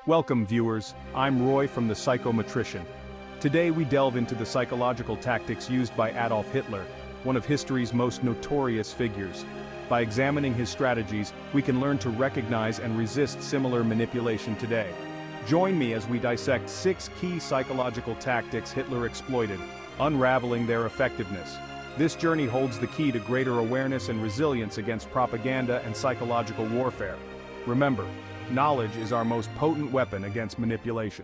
Welcome viewers, I'm Roy from the Psychometrician. Today we delve into the psychological tactics used by Adolf Hitler, one of history's most notorious figures. By examining his strategies, we can learn to recognize and resist similar manipulation today. Join me as we dissect 6 key psychological tactics Hitler exploited, unraveling their effectiveness. This journey holds the key to greater awareness and resilience against propaganda and psychological warfare. Remember, knowledge is our most potent weapon against manipulation.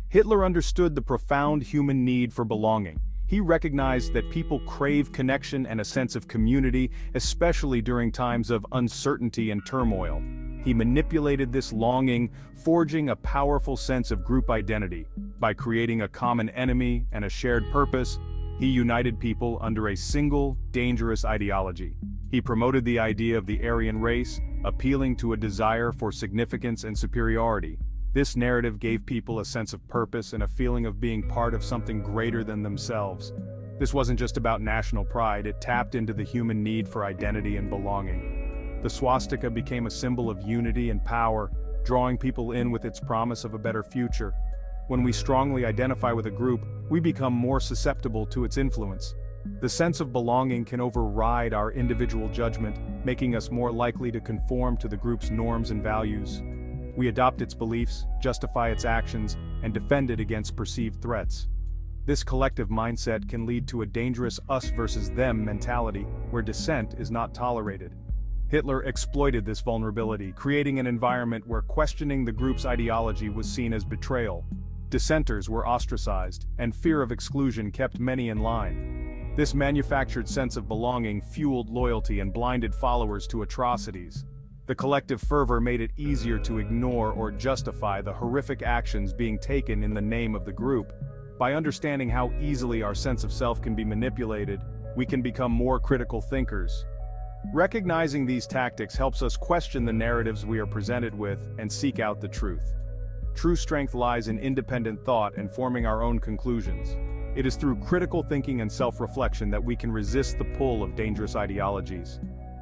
Hitler understood the profound human need for belonging. He recognized that people crave connection and a sense of community, especially during times of uncertainty and turmoil. He manipulated this longing, forging a powerful sense of group identity. By creating a common enemy and a shared purpose, he united people under a single, dangerous ideology. He promoted the idea of the Aryan race, appealing to a desire for significance and superiority. This narrative gave people a sense of purpose and a feeling of being part of something greater than themselves. This wasn't just about national pride, it tapped into the human need for identity and belonging. The swastika became a symbol of unity and power, drawing people in with its promise of a better future. When we strongly identify with a group, we become more susceptible to its influence. The sense of belonging can override our individual judgment, making us more likely to conform to the group's norms and values. We adopt its beliefs, justify its actions, and defend it against perceived threats. This collective mindset can lead to a dangerous us versus them mentality, where dissent is not tolerated. Hitler exploited this vulnerability, creating an environment where questioning the group's ideology was seen as betrayal. Dissenters were ostracized, and fear of exclusion kept many in line. This manufactured sense of belonging fueled loyalty and blinded followers to atrocities. The collective fervor made it easier to ignore or justify the horrific actions being taken in the name of the group. By understanding how easily our sense of self can be manipulated, we can become more critical thinkers. Recognizing these tactics helps us question the narratives we are presented with and seek out the truth. True strength lies in independent thought and forming our own conclusions. It is through critical thinking and self-reflection that we can resist the pull of dangerous ideologies.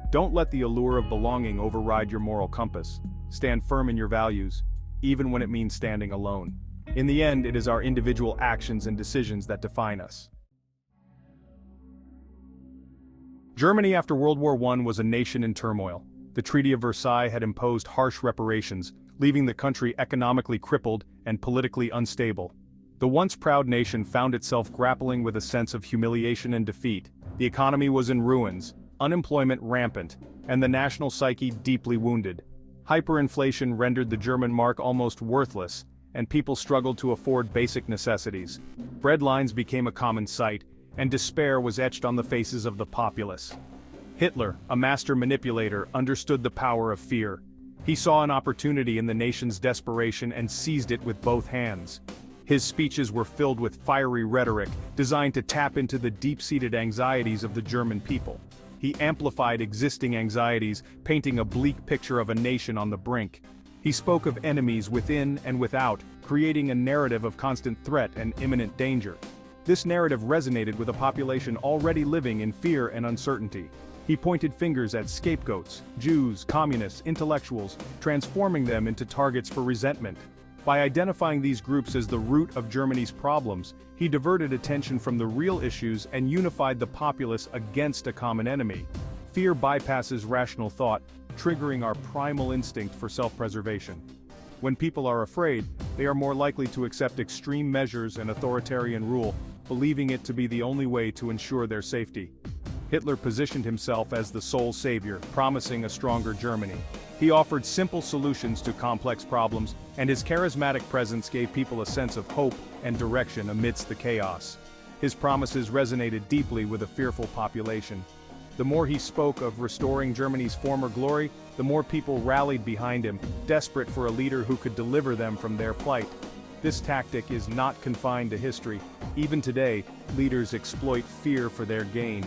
Don't let the allure of belonging override your moral compass. Stand firm in your values, even when it means standing alone. In the end, it is our individual actions and decisions that define us. Germany after World War I was a nation in turmoil. The Treaty of Versailles had imposed harsh reparations, leaving the country economically crippled and politically unstable. The once proud nation found itself grappling with a sense of humiliation and defeat. The economy was in ruins, unemployment rampant, and the national psyche deeply wounded. Hyperinflation rendered the German mark almost worthless, and people struggled to afford basic necessities. Breadlines became a common sight, and despair was etched on the faces of the populace. Hitler, a master manipulator, understood the power of fear. He saw an opportunity in the nation's desperation and seized it with both hands. His speeches were filled with fiery rhetoric, designed to tap into the deep-seated anxieties of the German people. He amplified existing anxieties, painting a bleak picture of a nation on the brink. He spoke of enemies within and without, creating a narrative of constant threat and imminent danger. This narrative resonated with a population already living in fear and uncertainty. He pointed fingers at scapegoats, Jews, communists, intellectuals, transforming them into targets for resentment. By identifying these groups as the root of Germany's problems, he diverted attention from the real issues and unified the populace against a common enemy. Fear bypasses rational thought, triggering our primal instinct for self-preservation. When people are afraid, they are more likely to accept extreme measures and authoritarian rule, believing it to be the only way to ensure their safety. Hitler positioned himself as the sole savior, promising a stronger Germany. He offered simple solutions to complex problems, and his charismatic presence gave people a sense of hope and direction amidst the chaos. His promises resonated deeply with a fearful population. The more he spoke of restoring Germany's former glory, the more people rallied behind him, desperate for a leader who could deliver them from their plight. This tactic is not confined to history. Even today, leaders exploit fear for their gain.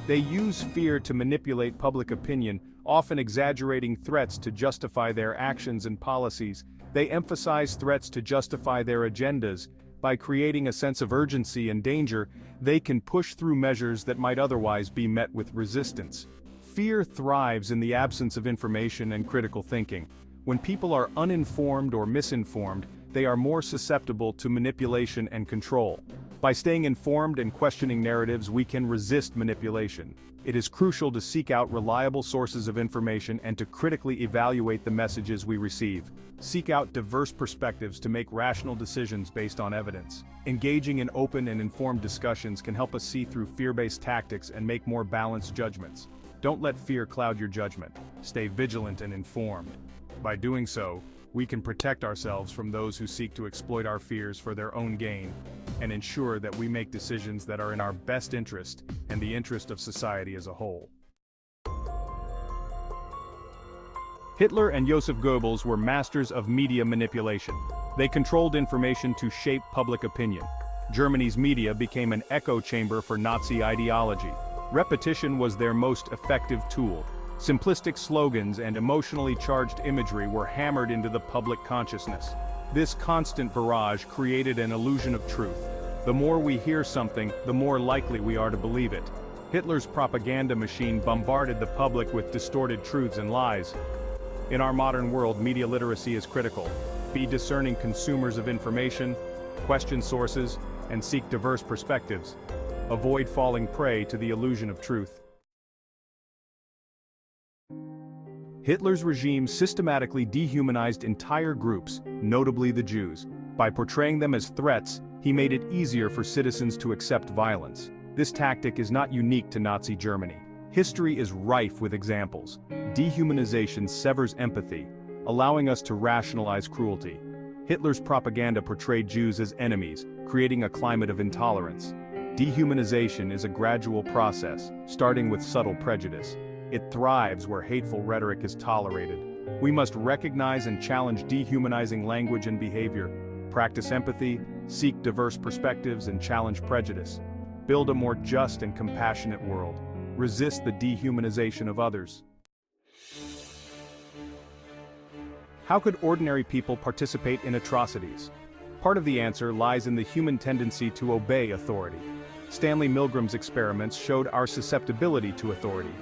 They use fear to manipulate public opinion, often exaggerating threats to justify their actions and policies. They emphasize threats to justify their agendas. By creating a sense of urgency and danger, they can push through measures that might otherwise be met with resistance. Fear thrives in the absence of information and critical thinking. When people are uninformed or misinformed, they are more susceptible to manipulation and control. By staying informed and questioning narratives, we can resist manipulation. It is crucial to seek out reliable sources of information and to critically evaluate the messages we receive. Seek out diverse perspectives to make rational decisions based on evidence. Engaging in open and informed discussions can help us see through fear-based tactics and make more balanced judgments. Don't let fear cloud your judgment. Stay vigilant and informed. By doing so, we can protect ourselves from those who seek to exploit our fears for their own gain, and ensure that we make decisions that are in our best interest and the interest of society as a whole. Hitler and Joseph Goebbels were masters of media manipulation. They controlled information to shape public opinion. Germany's media became an echo chamber for Nazi ideology. Repetition was their most effective tool. Simplistic slogans and emotionally charged imagery were hammered into the public consciousness. This constant barrage created an illusion of truth. The more we hear something, the more likely we are to believe it. Hitler's propaganda machine bombarded the public with distorted truths and lies. In our modern world, media literacy is critical. Be discerning consumers of information, question sources, and seek diverse perspectives. Avoid falling prey to the illusion of truth. Hitler's regime systematically dehumanized entire groups, notably the Jews. By portraying them as threats, he made it easier for citizens to accept violence. This tactic is not unique to Nazi Germany. History is rife with examples. Dehumanization severs empathy, allowing us to rationalize cruelty. Hitler's propaganda portrayed Jews as enemies, creating a climate of intolerance. Dehumanization is a gradual process, starting with subtle prejudice. It thrives where hateful rhetoric is tolerated. We must recognize and challenge dehumanizing language and behavior. Practice empathy, seek diverse perspectives, and challenge prejudice. Build a more just and compassionate world. Resist the dehumanization of others. How could ordinary people participate in atrocities? Part of the answer lies in the human tendency to obey authority. Stanley Milgram's experiments showed our susceptibility to authority.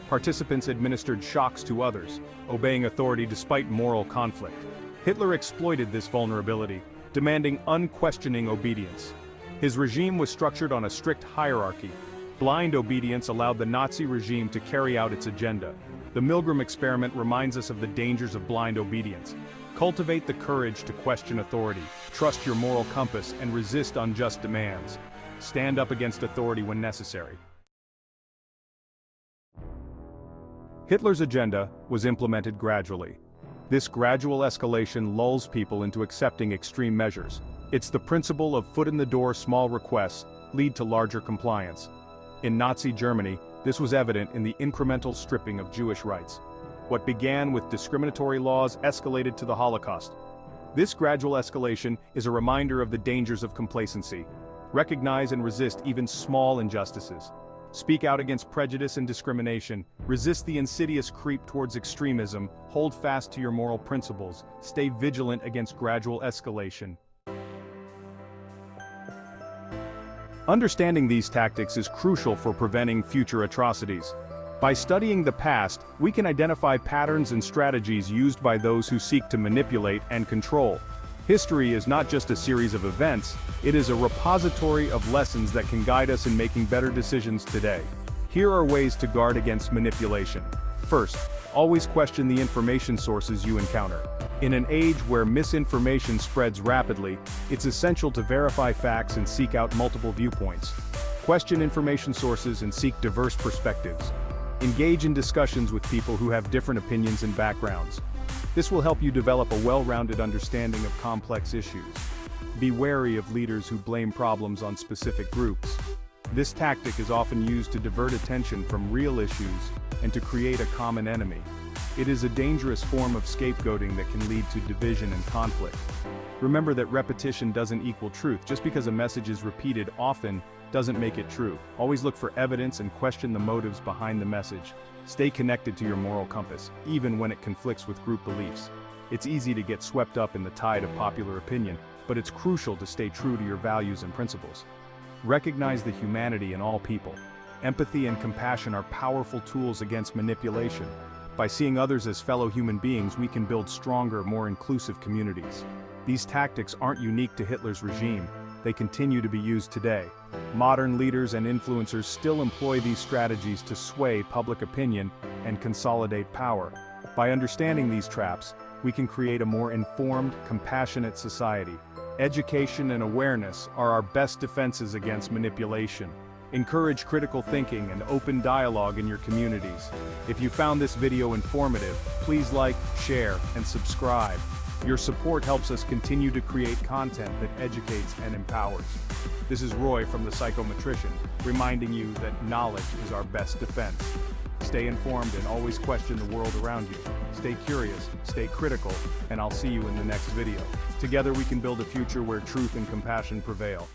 Participants administered shocks to others, obeying authority despite moral conflict. Hitler exploited this vulnerability, demanding unquestioning obedience. His regime was structured on a strict hierarchy. Blind obedience allowed the Nazi regime to carry out its agenda. The Milgram experiment reminds us of the dangers of blind obedience. Cultivate the courage to question authority, trust your moral compass, and resist unjust demands. Stand up against authority when necessary. Hitler's agenda was implemented gradually. This gradual escalation lulls people into accepting extreme measures. It's the principle of foot-in-the-door small requests lead to larger compliance. In Nazi Germany, this was evident in the incremental stripping of Jewish rights. What began with discriminatory laws escalated to the Holocaust. This gradual escalation is a reminder of the dangers of complacency. Recognize and resist even small injustices. Speak out against prejudice and discrimination. Resist the insidious creep towards extremism. Hold fast to your moral principles. Stay vigilant against gradual escalation. Understanding these tactics is crucial for preventing future atrocities. By studying the past, we can identify patterns and strategies used by those who seek to manipulate and control. History is not just a series of events, it is a repository of lessons that can guide us in making better decisions today. Here are ways to guard against manipulation. First, always question the information sources you encounter. In an age where misinformation spreads rapidly, it's essential to verify facts and seek out multiple viewpoints. Question information sources and seek diverse perspectives. Engage in discussions with people who have different opinions and backgrounds. This will help you develop a well-rounded understanding of complex issues. Be wary of leaders who blame problems on specific groups. This tactic is often used to divert attention from real issues and to create a common enemy. It is a dangerous form of scapegoating that can lead to division and conflict. Remember that repetition doesn't equal truth. Just because a message is repeated often doesn't make it true. Always look for evidence and question the motives behind the message. Stay connected to your moral compass, even when it conflicts with group beliefs. It's easy to get swept up in the tide of popular opinion, but it's crucial to stay true to your values and principles. Recognize the humanity in all people. Empathy and compassion are powerful tools against manipulation. By seeing others as fellow human beings, we can build stronger, more inclusive communities. These tactics aren't unique to Hitler's regime. They continue to be used today. Modern leaders and influencers still employ these strategies to sway public opinion and consolidate power. By understanding these traps, we can create a more informed, compassionate society. Education and awareness are our best defenses against manipulation. Encourage critical thinking and open dialogue in your communities. If you found this video informative, please like, share, and subscribe. Your support helps us continue to create content that educates and empowers. This is Roy from the Psychometrician, reminding you that knowledge is our best defense. Stay informed and always question the world around you. Stay curious, stay critical, and I'll see you in the next video. Together we can build a future where truth and compassion prevail.